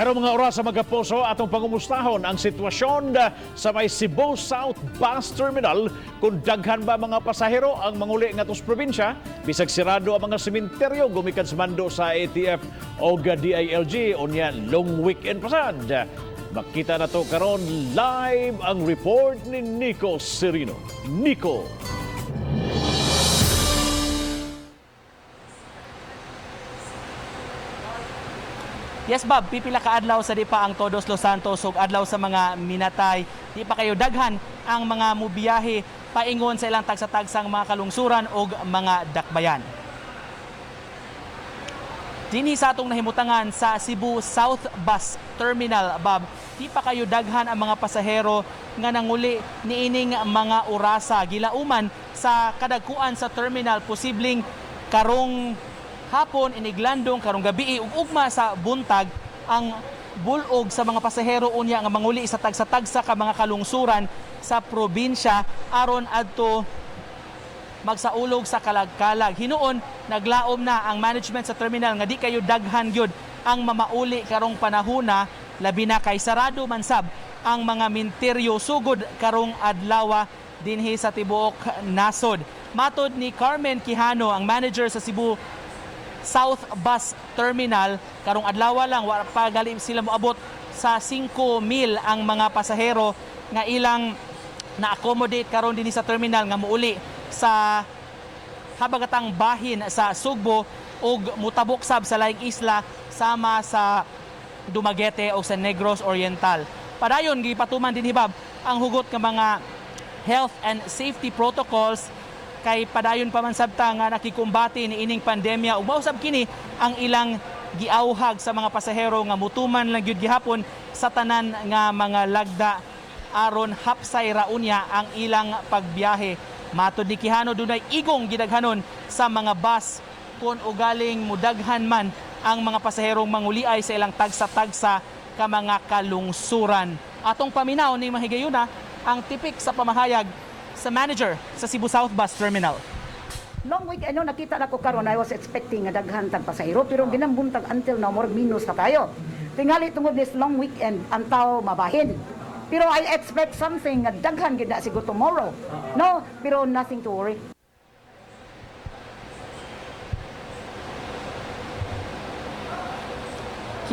Karong mga oras sa magaposo atong pangumustahon ang sitwasyon sa may Cebu South Bus Terminal kung daghan ba mga pasahero ang manguli nga tos probinsya bisag sirado ang mga sementeryo gumikan sa mando sa ATF o DILG unya long weekend pasad. Makita na to karon live ang report ni Nico Serino. Nico. Yes, Bob, pipila ka adlaw sa di pa ang Todos Los Santos ug adlaw sa mga minatay. Di pa kayo daghan ang mga mubiyahe paingon sa ilang tagsa-tagsang mga kalungsuran ug mga dakbayan. Dinhi sa atong nahimutangan sa Cebu South Bus Terminal, Bob, di pa kayo daghan ang mga pasahero nga nanguli niining mga orasa gilauman sa kadagkuan sa terminal posibleng karong hapon iniglandong karong gabi ug ugma sa buntag ang bulog sa mga pasahero unya nga manguli sa tagsa-tagsa ka mga kalungsuran sa probinsya aron adto magsaulog sa kalag-kalag. Hinuon naglaom na ang management sa terminal nga di kayo daghan gyud ang mamauli karong panahona labi na kay sarado man sab ang mga minteryo sugod karong adlaw dinhi sa tibuok nasod. Matod ni Carmen Quijano, ang manager sa Cebu South Bus Terminal, karong adlaw lang wa pa gali sila moabot sa 5,000 ang mga pasahero nga ilang na-accommodate karon dinhi sa terminal nga muuli sa habagatang bahin sa Sugbo ug mutabok sab sa laing isla sama sa Dumaguete o sa Negros Oriental. Padayon gipatuman dinhi Bob ang hugot nga mga health and safety protocols kay padayon pa man sabta nga nakikumbati ni ining pandemya ug mausab kini ang ilang giauhag sa mga pasahero nga mutuman lang gyud gihapon sa tanan nga mga lagda aron hapsay ra unya ang ilang pagbiyahe. Matod ni Quijano dunay igong gidaghanon sa mga bus kun ugaling mudaghan man ang mga pasaherong manguliay sa ilang tagsa-tagsa ka mga kalungsuran. Atong paminaw ni mahigayuna ang tipik sa pamahayag sa manager sa Cebu South Bus Terminal. Long weekend, nakita na ko karon, I was expecting nga daghan tag pasahero pero ginambuntag until now more minus ka tayo. Tingali tungod this long weekend ang tao mabahin. Pero I expect something nga daghan gid na siguro tomorrow. No, pero nothing to worry.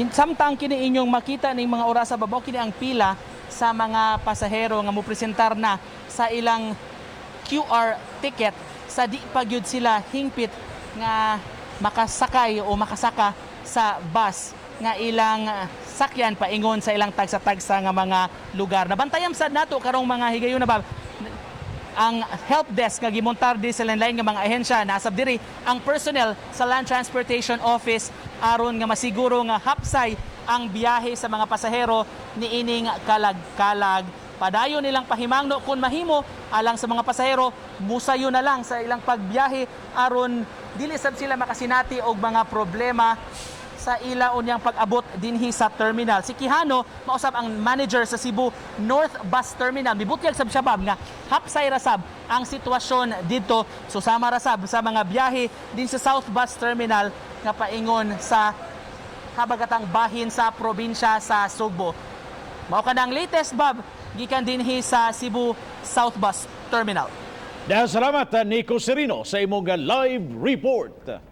Samtang kini inyong makita ning mga oras sa babaw kini ang pila sa mga pasahero nga mopresentar na sa ilang QR ticket sa di pa gyud sila hingpit nga makasakay o makasaka sa bus nga ilang sakyan paingon sa ilang tagsa-tagsa nga mga lugar. Nabantayan sad nato karong mga higayon na Bob ang help desk nga gimontar di sa lain nga mga ahensya nasab diri ang personnel sa Land Transportation Office aron nga masiguro nga hapsay ang biyahe sa mga pasahero niining kalag-kalag. Padayon nilang pahimangno kung mahimo alang sa mga pasahero musayo na lang sa ilang pagbiyahe aron dili sab sila makasinati og mga problema sa ila unyang pag-abot dinhi sa terminal. Si Quijano mausab ang manager sa Cebu North Bus Terminal. Mibutyag sab siya Bob nga hapsay ra sab ang sitwasyon dito susama ra sab sa mga biyahe din sa South Bus Terminal nga paingon sa habagatang bahin sa probinsya sa Sugbo. Mao ka ang latest Bob gikan dinhi sa Cebu South Bus Terminal. Dahil salamat Nico Serino sa imong live report.